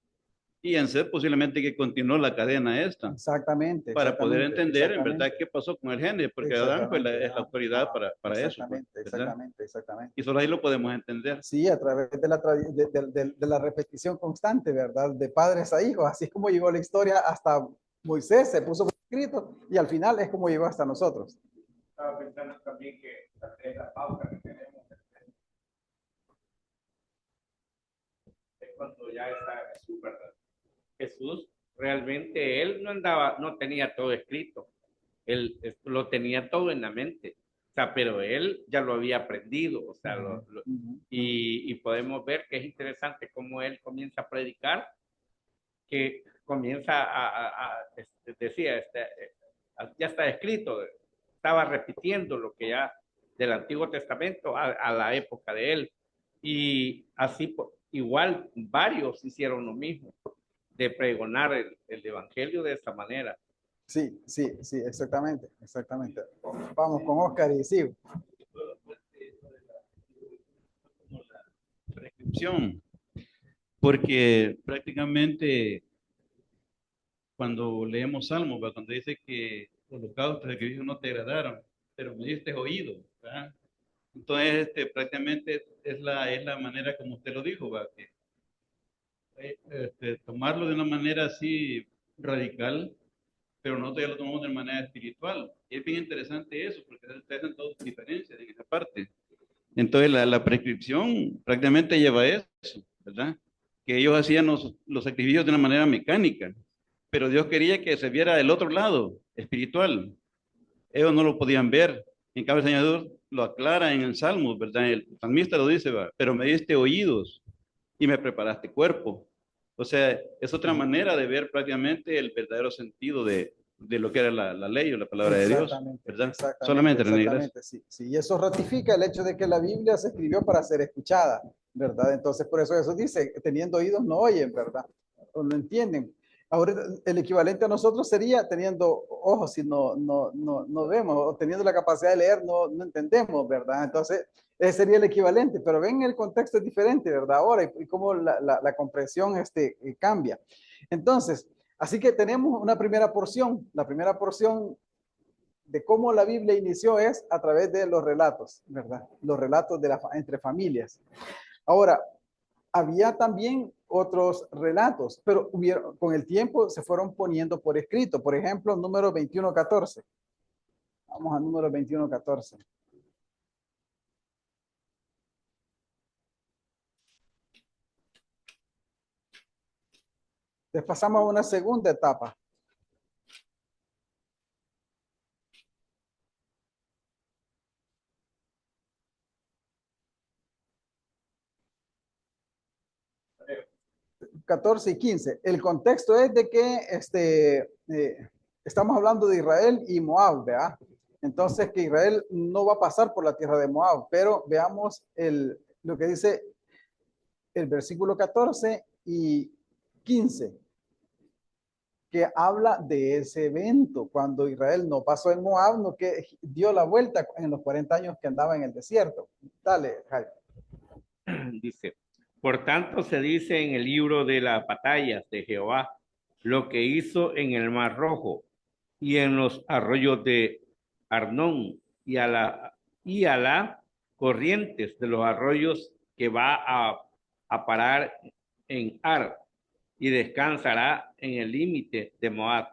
Y en ser posiblemente que continuó la cadena esta. Exactamente. Para poder entender en verdad qué pasó con el Génesis, porque Adán fue es la autoridad para eso. Exactamente. Y solo ahí lo podemos entender. Sí, a través de la repetición constante, ¿verdad? De padres a hijos. Así es como llegó la historia hasta Moisés, se puso por escrito y al final es como llegó hasta nosotros. Estaba pensando también que la pauta que tenemos es cuando ya está Jesús, ¿verdad? Jesús realmente realmente él no andaba, no tenía todo escrito. Él lo tenía todo en la mente. O sea, pero él ya lo había aprendido. O sea, y podemos ver que es interesante cómo él comienza a predicar, que comienza decía, ya está escrito, estaba repitiendo lo que ya del Antiguo Testamento a la época de él. Y así, igual, varios hicieron lo mismo, de pregonar el Evangelio de esta manera. Sí, sí, sí, exactamente, exactamente. Vamos con Oscar y sigo. Prescripción, porque prácticamente cuando leemos Salmos, ¿verdad? Cuando dice que holocaustos que no te agradaron, pero me diste oído, ¿verdad? Entonces, prácticamente es la manera como usted lo dijo, ¿verdad? Que, tomarlo de una manera así radical, pero nosotros ya lo tomamos de manera espiritual. Y es bien interesante eso, porque ustedes hacen todas diferencias en esa parte. Entonces, la prescripción prácticamente lleva eso, ¿verdad? Que ellos hacían los sacrificios de una manera mecánica, pero Dios quería que se viera del otro lado, espiritual. Ellos no lo podían ver. En cambio, el Señor lo aclara en el Salmo, ¿verdad? El salmista lo dice, ¿verdad? Pero me diste oídos y me preparaste cuerpo. O sea, es otra manera de ver prácticamente el verdadero sentido de lo que era la ley o la palabra de Dios, ¿verdad? Exactamente, Solamente, René, exactamente, sí, sí. Y eso ratifica el hecho de que la Biblia se escribió para ser escuchada, ¿verdad? Entonces, por eso dice, teniendo oídos no oyen, ¿verdad? O no entienden. Ahora, el equivalente a nosotros sería teniendo ojos y no vemos, o teniendo la capacidad de leer, no entendemos, ¿verdad? Entonces, ese sería el equivalente, pero ven, el contexto es diferente, ¿verdad? Ahora, y cómo la comprensión cambia. Entonces, así que tenemos una primera porción. La primera porción de cómo la Biblia inició es a través de los relatos, ¿verdad? Los relatos entre familias. Ahora, había también otros relatos, pero con el tiempo se fueron poniendo por escrito. Por ejemplo, número 21:14. Vamos al número 21:14. Después pasamos a una segunda etapa. ...14 y 15... El contexto es de que estamos hablando de Israel y Moab, ¿verdad? Entonces, que Israel no va a pasar por la tierra de Moab, pero veamos lo que dice el versículo 14 y 15, que habla de ese evento, cuando Israel no pasó en Moab, no que dio la vuelta en los 40 años que andaba en el desierto. Dale, Jaime. Dice, por tanto se dice en el libro de las batallas de Jehová, lo que hizo en el Mar Rojo y en los arroyos de Arnón y a la corrientes de los arroyos que va a parar en Ar y descansará en el límite de Moab.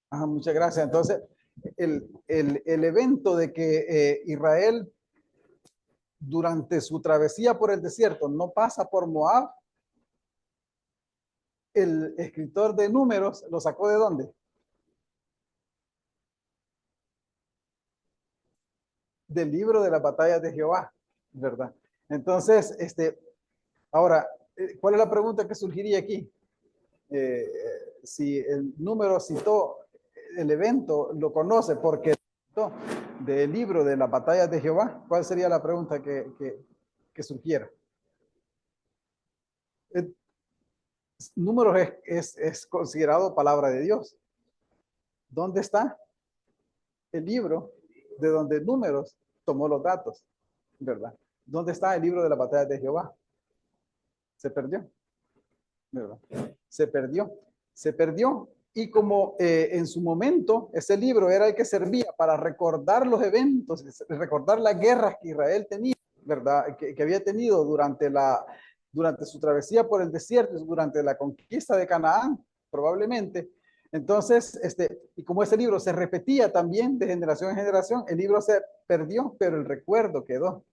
Ajá, muchas gracias. Entonces, el evento de que Israel durante su travesía por el desierto no pasa por Moab, el escritor de Números lo sacó ¿de dónde? Del libro de las batallas de Jehová, ¿verdad? Entonces, ahora, ¿cuál es la pregunta que surgiría aquí? Si el Número citó el evento, lo conoce porque del libro de las batallas de Jehová, ¿cuál sería la pregunta que surgiera? Números es considerado palabra de Dios. ¿Dónde está el libro de donde Números tomó los datos? ¿Verdad? ¿Dónde está el libro de las batallas de Jehová? Se perdió, ¿verdad? Se perdió. Y como en su momento ese libro era el que servía para recordar los eventos, recordar las guerras que Israel tenía, ¿verdad? Que había tenido durante su travesía por el desierto, durante la conquista de Canaán, probablemente. Entonces, y como ese libro se repetía también de generación en generación, el libro se perdió, pero el recuerdo quedó,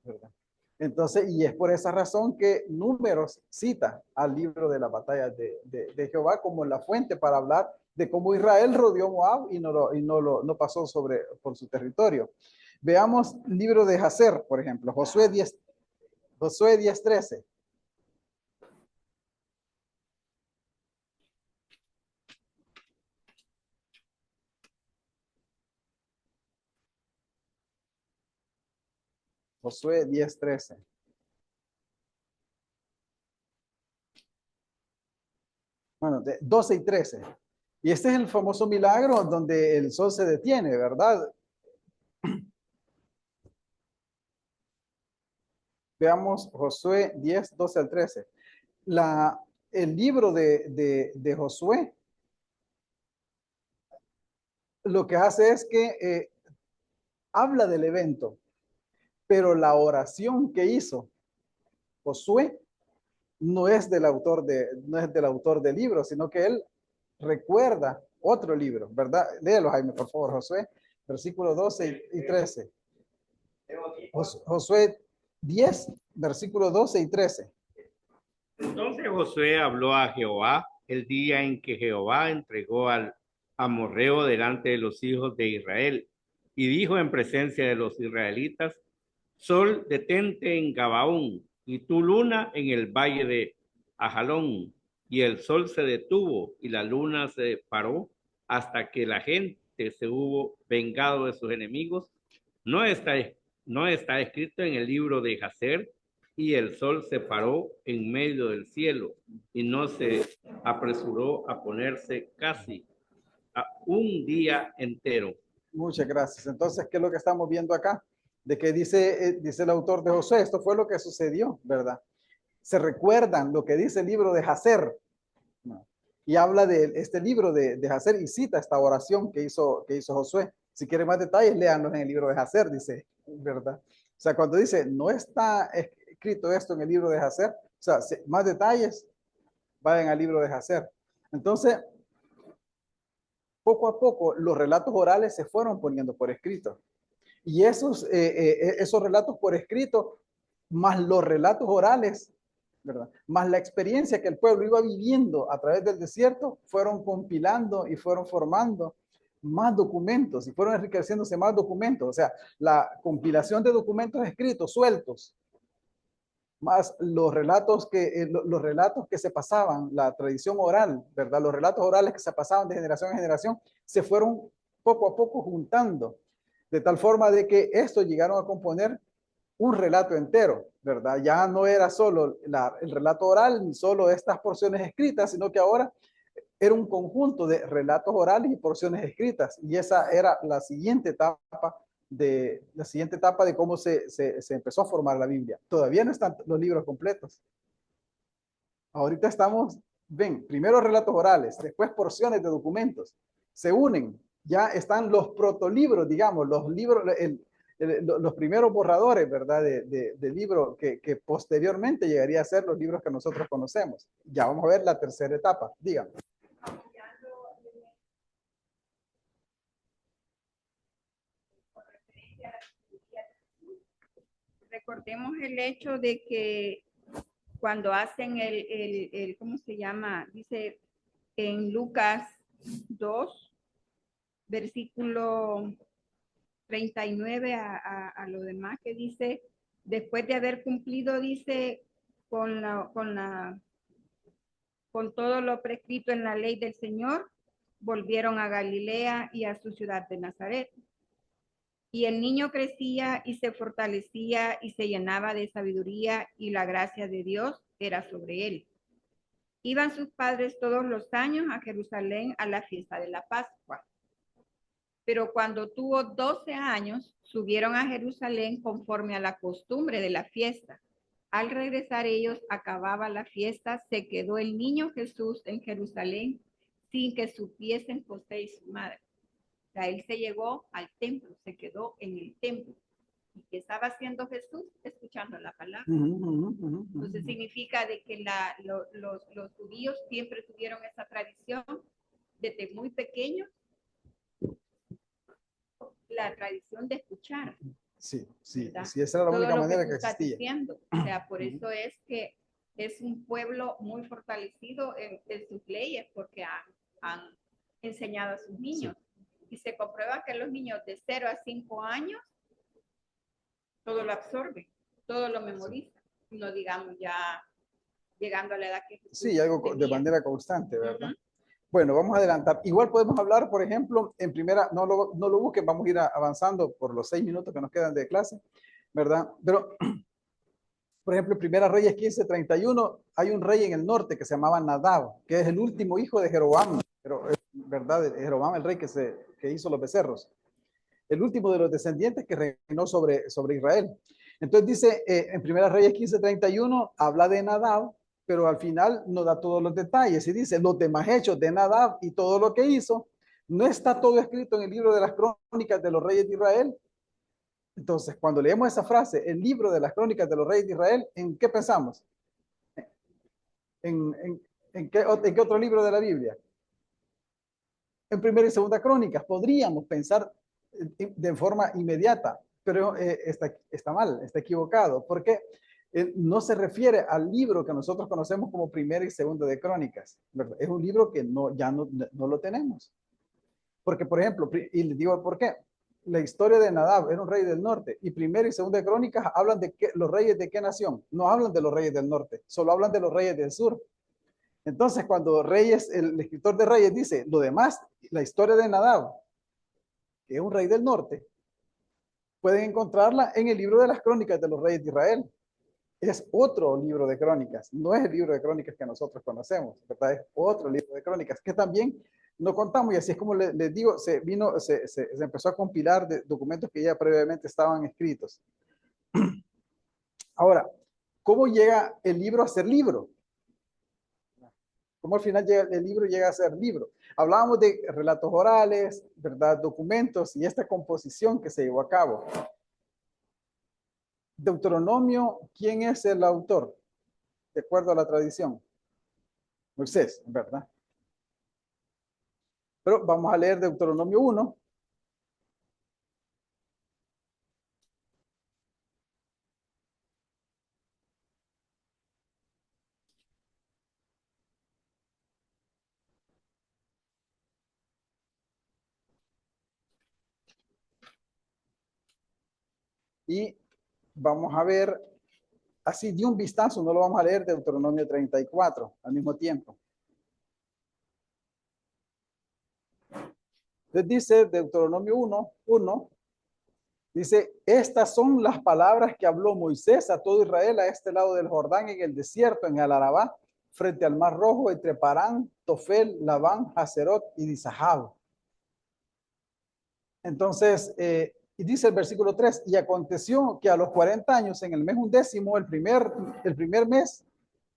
¿verdad? Entonces, y es por esa razón que Números cita al libro de las batallas de Jehová como la fuente para hablar de cómo Israel rodeó Moab y no pasó por su territorio. Veamos el libro de Jacer, por ejemplo, Josué 10:13. Josué 10:13. Bueno, 12 y 13. Y este es el famoso milagro donde el sol se detiene, ¿verdad? Veamos Josué 10:12 al 13. El libro de Josué lo que hace es que habla del evento, pero la oración que hizo Josué no es del autor del libro, sino que él recuerda otro libro, ¿verdad? Léelo, Jaime, por favor, Josué, versículo 12 y 13. Josué 10, versículo 12 y 13. Entonces Josué habló a Jehová el día en que Jehová entregó al amorreo delante de los hijos de Israel y dijo en presencia de los israelitas: Sol, detente en Gabaón y tu luna en el valle de Ajalón. Y el sol se detuvo y la luna se paró hasta que la gente se hubo vengado de sus enemigos. No está, no está escrito en el libro de Jacer. Y el sol se paró en medio del cielo y no se apresuró a ponerse casi a un día entero. Muchas gracias. Entonces, ¿qué es lo que estamos viendo acá? De que dice el autor de Josué, esto fue lo que sucedió, ¿verdad? Se recuerdan lo que dice el libro de Jacer, ¿no? Y habla de este libro de Jacer y cita esta oración que hizo Josué. Si quieren más detalles, léanlos en el libro de Jacer, dice, ¿verdad? O sea, cuando dice, no está escrito esto en el libro de Jacer, o sea, más detalles, vayan al libro de Jacer. Entonces, poco a poco, los relatos orales se fueron poniendo por escrito. Y esos relatos por escrito, más los relatos orales, ¿verdad? Más la experiencia que el pueblo iba viviendo a través del desierto, fueron compilando y fueron formando más documentos y fueron enriqueciéndose más documentos. O sea, la compilación de documentos escritos, sueltos, más los relatos que se pasaban, la tradición oral, ¿verdad? Los relatos orales que se pasaban de generación en generación, se fueron poco a poco juntando, de tal forma de que estos llegaron a componer un relato entero, ¿verdad? Ya no era solo el relato oral, ni solo estas porciones escritas, sino que ahora era un conjunto de relatos orales y porciones escritas. Y esa era la siguiente etapa de cómo se empezó a formar la Biblia. Todavía no están los libros completos. Ahorita estamos, ven, primero relatos orales, después porciones de documentos. Se unen, ya están los protolibros, digamos, los libros, los primeros borradores, ¿verdad? De libro que posteriormente llegaría a ser los libros que nosotros conocemos. Ya vamos a ver la tercera etapa, díganme. Recordemos el hecho de que cuando hacen ¿cómo se llama? Dice en Lucas 2, versículo 39 a lo demás, que dice, después de haber cumplido, dice, con todo lo prescrito en la ley del Señor, volvieron a Galilea y a su ciudad de Nazaret. Y el niño crecía y se fortalecía y se llenaba de sabiduría y la gracia de Dios era sobre él. Iban sus padres todos los años a Jerusalén a la fiesta de la Pascua. Pero cuando tuvo 12 años, subieron a Jerusalén conforme a la costumbre de la fiesta. Al regresar ellos, acababa la fiesta, se quedó el niño Jesús en Jerusalén sin que supiesen José y su madre. O sea, él se llegó al templo, se quedó en el templo. ¿Y qué estaba haciendo Jesús? Escuchando la palabra. Entonces significa de que los judíos siempre tuvieron esa tradición desde muy pequeños, la tradición de escuchar. Sí, sí, ¿verdad? sí, esa era la Todo única lo manera tú que estás existía. diciendo. O sea, por eso es que es un pueblo muy fortalecido en sus leyes, porque han enseñado a sus niños. Y se comprueba que los niños de 0 a 5 años todo lo absorben, todo lo memorizan. No digamos ya llegando a la edad que Jesús Sí, algo de tenía. manera constante, ¿verdad? Ujú. Bueno, vamos a adelantar. Igual podemos hablar, por ejemplo, en primera, no lo busquen, vamos a ir avanzando por los 6 minutos que nos quedan de clase, ¿verdad? Pero, por ejemplo, en Primera Reyes 15:31, hay un rey en el norte que se llamaba Nadab, que es el último hijo de Jeroboam, ¿verdad? De Jeroboam, el rey que hizo los becerros. El último de los descendientes que reinó sobre Israel. Entonces dice, en Primera Reyes 15:31, habla de Nadab, pero al final no da todos los detalles y dice, los demás hechos de Nadab y todo lo que hizo, no está todo escrito en el libro de las crónicas de los reyes de Israel. Entonces, cuando leemos esa frase, el libro de las crónicas de los reyes de Israel, ¿en qué pensamos? ¿En, en, en qué otro libro de la Biblia? En Primera y Segunda Crónicas. Podríamos pensar de forma inmediata, pero está mal, está equivocado, porque no se refiere al libro que nosotros conocemos como Primera y Segunda de Crónicas, ¿verdad? Es un libro que ya no lo tenemos. Porque, por ejemplo, y les digo por qué, la historia de Nadab era un rey del norte, y Primera y Segunda de Crónicas hablan de los reyes de qué nación, no hablan de los reyes del norte, solo hablan de los reyes del sur. Entonces, cuando Reyes, el escritor de Reyes dice lo demás, la historia de Nadab, que es un rey del norte, pueden encontrarla en el libro de las crónicas de los reyes de Israel. Es otro libro de crónicas, no es el libro de crónicas que nosotros conocemos, ¿verdad? Es otro libro de crónicas que también no contamos, y así es como les digo, se empezó a compilar de documentos que ya previamente estaban escritos. Ahora, ¿cómo llega el libro a ser libro? ¿Cómo al final el libro llega a ser libro? Hablábamos de relatos orales, ¿verdad? Documentos y esta composición que se llevó a cabo. Deuteronomio, ¿quién es el autor? De acuerdo a la tradición. Moisés, ¿verdad? Pero vamos a leer Deuteronomio 1. Y vamos a ver, así de un vistazo, no lo vamos a leer, Deuteronomio 34 al mismo tiempo. Entonces dice Deuteronomio 1:1, dice, estas son las palabras que habló Moisés a todo Israel a este lado del Jordán en el desierto, en el Arabá, frente al Mar Rojo, entre Parán, Tofel, Labán, Haserot y Dizahab. Entonces, y dice el versículo 3, y aconteció que a los 40 años, en el mes 11, el primer mes,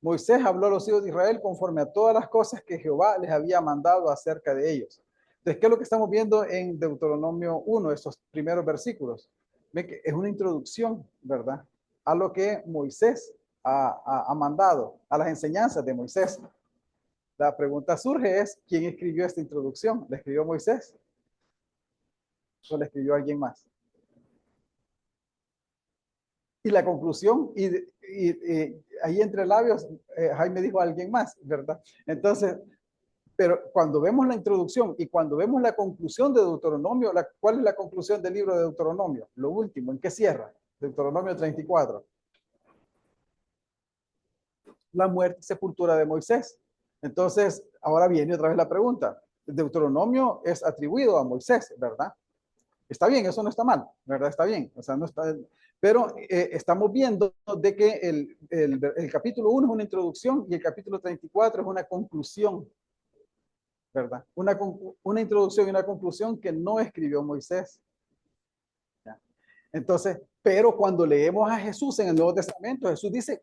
Moisés habló a los hijos de Israel conforme a todas las cosas que Jehová les había mandado acerca de ellos. Entonces, ¿qué es lo que estamos viendo en Deuteronomio 1, esos primeros versículos? Ve que es una introducción, ¿verdad? A lo que Moisés ha mandado, a las enseñanzas de Moisés. La pregunta surge es, ¿quién escribió esta introducción? ¿La escribió Moisés? ¿O la escribió alguien más? Y la conclusión, y ahí entre labios, Jaime dijo a alguien más, ¿verdad? Entonces, pero cuando vemos la introducción y cuando vemos la conclusión de Deuteronomio, ¿cuál es la conclusión del libro de Deuteronomio? Lo último, ¿en qué cierra? Deuteronomio 34. La muerte y sepultura de Moisés. Entonces, ahora viene otra vez la pregunta. Deuteronomio es atribuido a Moisés, ¿verdad? Está bien, eso no está mal, ¿verdad? Está bien, o sea, no está, pero estamos viendo de que el capítulo 1 es una introducción y el capítulo 34 es una conclusión, ¿verdad? Una introducción y una conclusión que no escribió Moisés. ¿Ya? Entonces, pero cuando leemos a Jesús en el Nuevo Testamento, Jesús dice,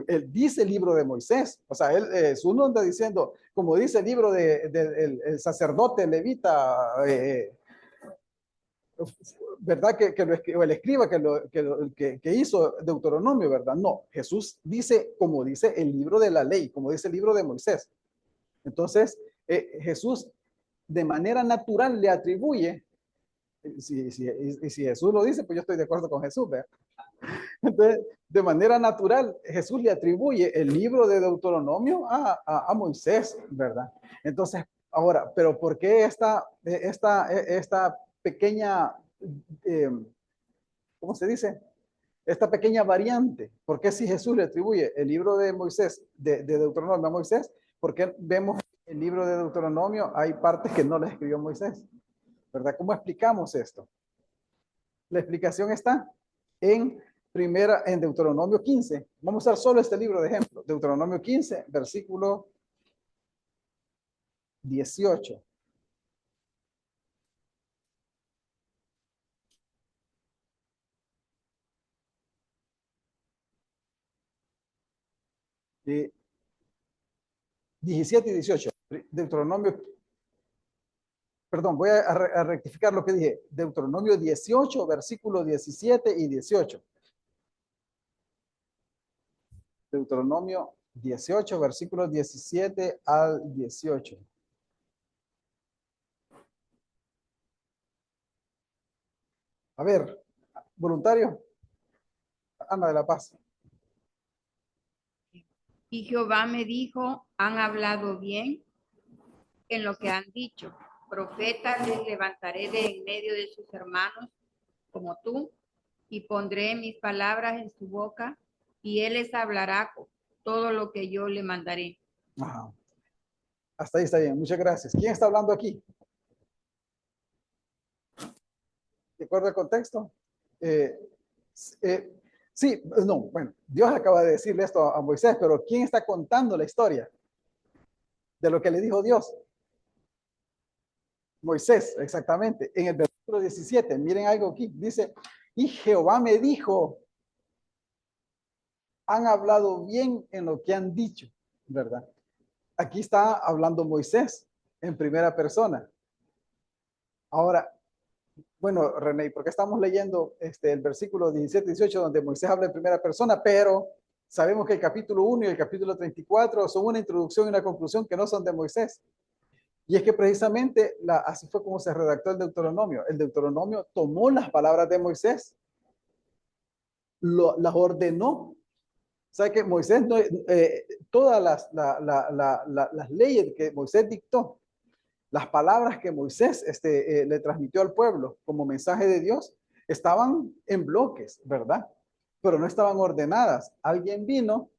él dice el libro de Moisés, o sea, Jesús no anda diciendo, como dice el libro del sacerdote levita, ¿verdad? El escriba que hizo Deuteronomio, ¿verdad? No, Jesús dice, como dice el libro de la ley, como dice el libro de Moisés. Entonces, Jesús de manera natural le atribuye Y si Jesús lo dice, pues yo estoy de acuerdo con Jesús, ¿verdad? Entonces, de manera natural, Jesús le atribuye el libro de Deuteronomio a Moisés, ¿verdad? Entonces, ahora, pero ¿por qué esta pequeña, eh, ¿cómo se dice? Esta pequeña variante. ¿Por qué si Jesús le atribuye el libro de Moisés, de Deuteronomio a Moisés? ¿Por qué vemos el libro de Deuteronomio? Hay partes que no las escribió Moisés, ¿verdad? ¿Cómo explicamos esto? La explicación está en Deuteronomio 15. Vamos a usar solo este libro de ejemplo. Deuteronomio 15, versículo 18. Eh, 17 y 18. Deuteronomio, perdón, voy a rectificar lo que dije. Deuteronomio 18, versículo 17 y 18. Deuteronomio 18, versículos 17 al 18. A ver, voluntario, Ana de la Paz. Y Jehová me dijo, han hablado bien en lo que han dicho. Profetas les levantaré de en medio de sus hermanos como tú, y pondré mis palabras en su boca, y él les hablará todo lo que yo le mandaré. Ajá. Hasta ahí está bien, muchas gracias. ¿Quién está hablando aquí? ¿De acuerdo al contexto? Eh, sí, no, bueno, Dios acaba de decirle esto a Moisés, pero ¿quién está contando la historia de lo que le dijo Dios? Moisés, exactamente. En el versículo 17, miren algo aquí, dice, y Jehová me dijo, han hablado bien en lo que han dicho, ¿verdad? Aquí está hablando Moisés en primera persona. Ahora, bueno, René, porque estamos leyendo el versículo 17 y 18 donde Moisés habla en primera persona, pero sabemos que el capítulo 1 y el capítulo 34 son una introducción y una conclusión que no son de Moisés. Y es que precisamente así fue como se redactó el Deuteronomio. El Deuteronomio tomó las palabras de Moisés, las ordenó. O sea que Moisés, todas las leyes que Moisés dictó, las palabras que Moisés le transmitió al pueblo como mensaje de Dios, estaban en bloques, ¿verdad? Pero no estaban ordenadas. Alguien vino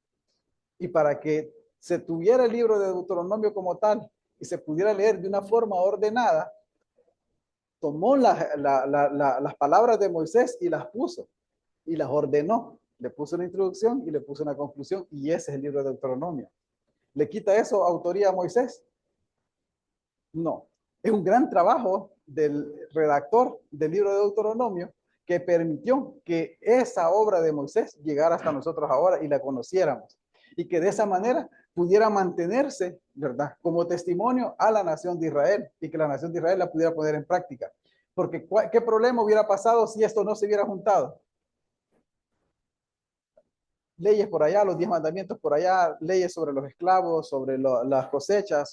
y para que se tuviera el libro de Deuteronomio como tal y se pudiera leer de una forma ordenada, tomó las palabras de Moisés y las puso y las ordenó. Le puso una introducción y le puso una conclusión y ese es el libro de Deuteronomio. ¿Le quita eso autoría a Moisés? No. Es un gran trabajo del redactor del libro de Deuteronomio que permitió que esa obra de Moisés llegara hasta nosotros ahora y la conociéramos. Y que de esa manera pudiera mantenerse, ¿verdad? Como testimonio a la nación de Israel y que la nación de Israel la pudiera poner en práctica. Porque ¿qué problema hubiera pasado si esto no se hubiera juntado? Leyes por allá, los 10 mandamientos por allá, leyes sobre los esclavos, sobre las cosechas,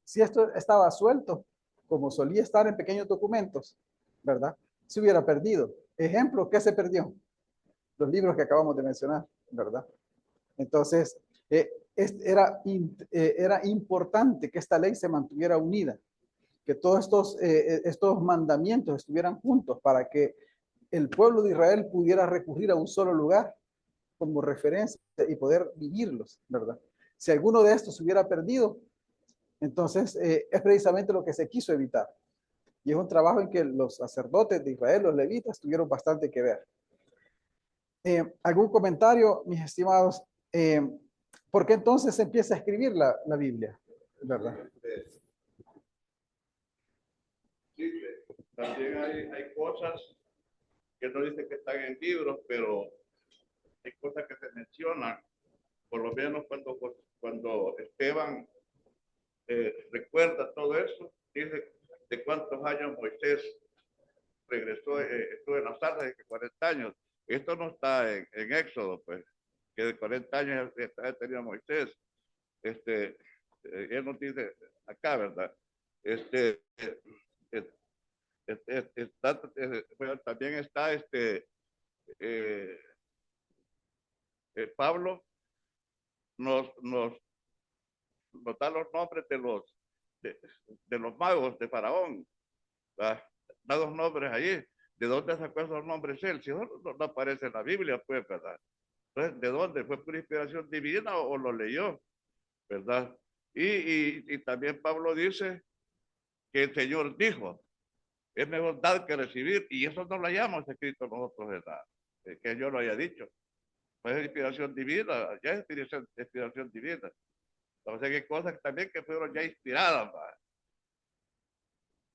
si esto estaba suelto, como solía estar en pequeños documentos, ¿verdad? Se hubiera perdido. Ejemplo, ¿qué se perdió? Los libros que acabamos de mencionar, ¿verdad? Entonces, era importante que esta ley se mantuviera unida, que todos estos mandamientos estuvieran juntos para que el pueblo de Israel pudiera recurrir a un solo lugar como referencia y poder vivirlos, ¿verdad? Si alguno de estos se hubiera perdido, entonces es precisamente lo que se quiso evitar. Y es un trabajo en que los sacerdotes de Israel, los levitas, tuvieron bastante que ver. ¿Algún comentario, mis estimados? ¿Por qué entonces se empieza a escribir la Biblia? ¿Verdad? Sí, también hay cosas que no dicen que están en libros, pero hay cosas que se mencionan, por lo menos cuando Esteban recuerda todo eso, dice de cuántos años Moisés regresó, estuvo en las tardes, de 40 años. Esto no está en Éxodo, pues, que de 40 años tenía Moisés. Él nos dice acá, ¿verdad? Bueno, también está Pablo nos da los nombres de los magos de Faraón, ¿verdad? Da los nombres allí. ¿De dónde sacó esos nombres él? Si no aparece en la Biblia, pues, ¿verdad? Entonces, ¿de dónde? ¿Fue por inspiración divina o lo leyó? ¿Verdad? Y también Pablo dice que el Señor dijo, es mejor dar que recibir, y eso no lo hayamos escrito nosotros, ¿verdad? Que yo lo haya dicho. Pues es inspiración divina, ya es inspiración divina. Entonces hay cosas también que fueron ya inspiradas, ¿verdad?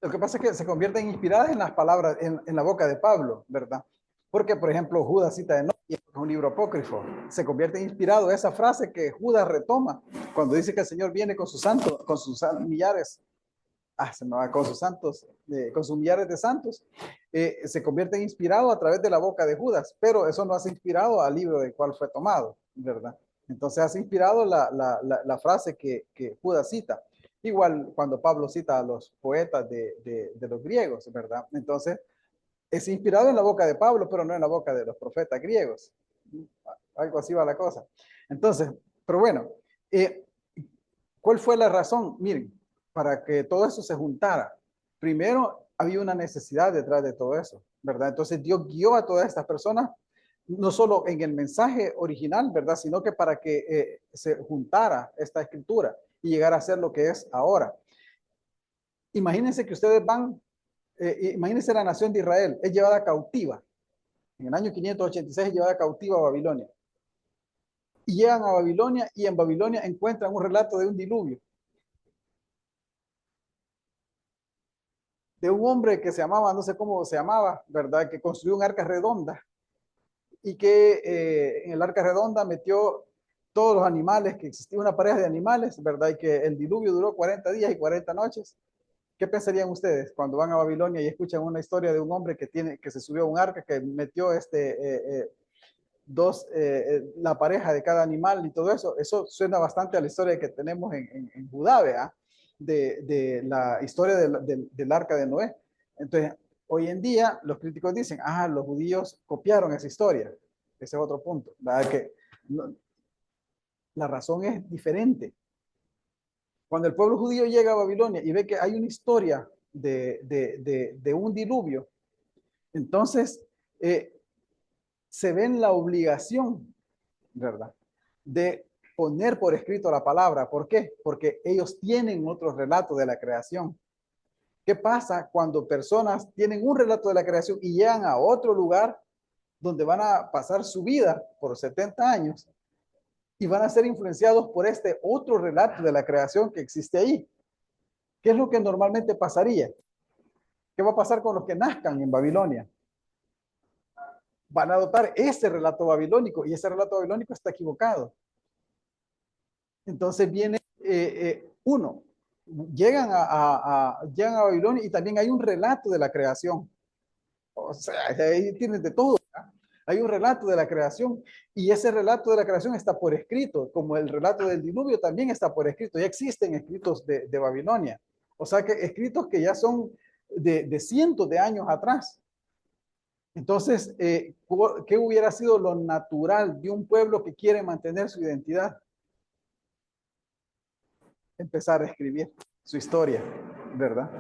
Lo que pasa es que se convierten inspiradas en las palabras, en la boca de Pablo, ¿verdad? Porque, por ejemplo, Judas cita de Noé, es un libro apócrifo. Se convierte inspirado esa frase que Judas retoma cuando dice que el Señor viene con sus santos, con sus millares, con sus santos, con sus millares de santos. Se convierte inspirado a través de la boca de Judas, pero eso no hace inspirado al libro del cual fue tomado, ¿verdad? Entonces hace inspirado la frase que Judas cita. Igual cuando Pablo cita a los poetas de los griegos, ¿verdad? Entonces, es inspirado en la boca de Pablo, pero no en la boca de los profetas griegos. Algo así va la cosa. Entonces, pero bueno, ¿cuál fue la razón? Miren, para que todo eso se juntara. Primero, había una necesidad detrás de todo eso, ¿verdad? Entonces, Dios guió a todas estas personas, no solo en el mensaje original, ¿verdad? Sino que para que se juntara esta escritura y llegar a ser lo que es ahora. Imagínense que ustedes imagínense la nación de Israel, es llevada cautiva. En el año 586 es llevada cautiva a Babilonia. Y llegan a Babilonia y en Babilonia encuentran un relato de un diluvio. De un hombre que se llamaba, no sé cómo se llamaba, ¿verdad? Que construyó un arca redonda y que en el arca redonda metió todos los animales, que existía una pareja de animales, ¿verdad? Y que el diluvio duró 40 días y 40 noches. ¿Qué pensarían ustedes cuando van a Babilonia y escuchan una historia de un hombre que se subió a un arca, que metió la pareja de cada animal y todo eso? Eso suena bastante a la historia que tenemos en Judá, ¿verdad? De la historia del arca de Noé. Entonces, hoy en día los críticos dicen, los judíos copiaron esa historia. Ese es otro punto, ¿verdad? Que la razón es diferente. Cuando el pueblo judío llega a Babilonia y ve que hay una historia de un diluvio, entonces se ven la obligación, ¿verdad?, de poner por escrito la palabra. ¿Por qué? Porque ellos tienen otro relato de la creación. ¿Qué pasa cuando personas tienen un relato de la creación y llegan a otro lugar donde van a pasar su vida por 70 años y van a ser influenciados por este otro relato de la creación que existe ahí? ¿Qué es lo que normalmente pasaría? ¿Qué va a pasar con los que nazcan en Babilonia? Van a adoptar ese relato babilónico y ese relato babilónico está equivocado. Entonces viene llegan llegan a Babilonia y también hay un relato de la creación. O sea, ahí tienen de todo, ¿verdad? Hay un relato de la creación y ese relato de la creación está por escrito, como el relato del diluvio también está por escrito. Ya existen escritos de Babilonia. O sea, que escritos que ya son de cientos de años atrás. Entonces, ¿qué hubiera sido lo natural de un pueblo que quiere mantener su identidad? Empezar a escribir su historia, ¿verdad?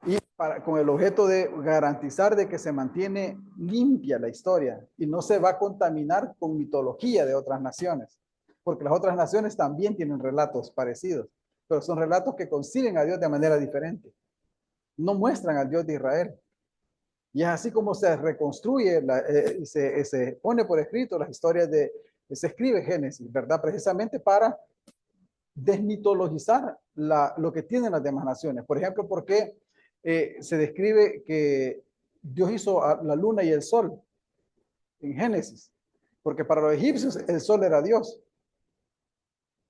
Y con el objeto de garantizar de que se mantiene limpia la historia y no se va a contaminar con mitología de otras naciones, porque las otras naciones también tienen relatos parecidos, pero son relatos que conciben a Dios de manera diferente. No muestran al Dios de Israel. Y es así como se reconstruye y se pone por escrito las historias se escribe Génesis, ¿verdad? Precisamente para desmitologizar lo que tienen las demás naciones. Por ejemplo, ¿por qué se describe que Dios hizo la luna y el sol en Génesis? Porque para los egipcios el sol era Dios,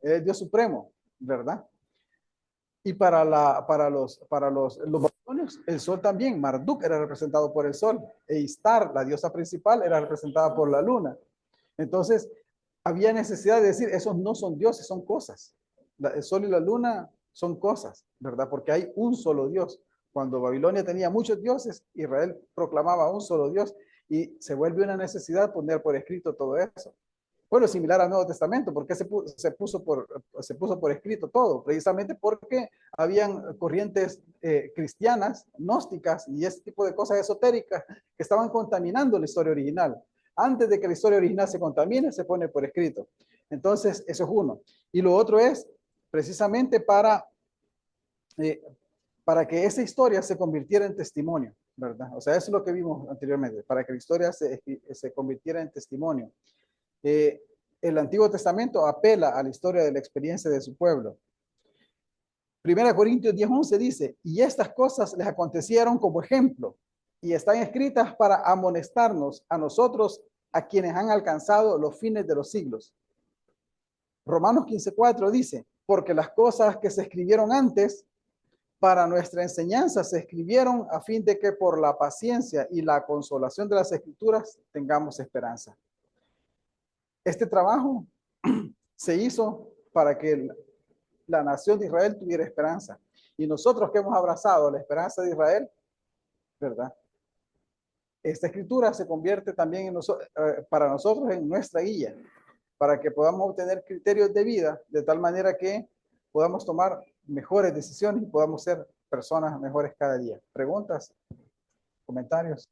el Dios supremo, ¿verdad? Y para los babilonios, el sol también. Marduk era representado por el sol. E Istar, la diosa principal, era representada por la luna. Entonces, había necesidad de decir, esos no son dioses, son cosas. El sol y la luna son cosas, ¿verdad? Porque hay un solo Dios. Cuando Babilonia tenía muchos dioses, Israel proclamaba un solo Dios y se vuelve una necesidad poner por escrito todo eso. Bueno, similar al Nuevo Testamento, ¿por qué se puso por escrito todo? Precisamente porque habían corrientes cristianas, gnósticas y ese tipo de cosas esotéricas que estaban contaminando la historia original. Antes de que la historia original se contamine, se pone por escrito. Entonces, eso es uno. Y lo otro es precisamente para que esa historia se convirtiera en testimonio, ¿verdad? O sea, eso es lo que vimos anteriormente, para que la historia se convirtiera en testimonio. El Antiguo Testamento apela a la historia de la experiencia de su pueblo. 1 Corintios 10:11 dice, y estas cosas les acontecieron como ejemplo y están escritas para amonestarnos a nosotros, a quienes han alcanzado los fines de los siglos. Romanos 15:4 dice, porque las cosas que se escribieron antes para nuestra enseñanza se escribieron a fin de que por la paciencia y la consolación de las escrituras tengamos esperanza. Este trabajo se hizo para que la nación de Israel tuviera esperanza. Y nosotros que hemos abrazado la esperanza de Israel, ¿verdad? Esta escritura se convierte también para nosotros en nuestra guía, para que podamos obtener criterios de vida de tal manera que podamos tomar mejores decisiones y podamos ser personas mejores cada día. ¿Preguntas? ¿Comentarios?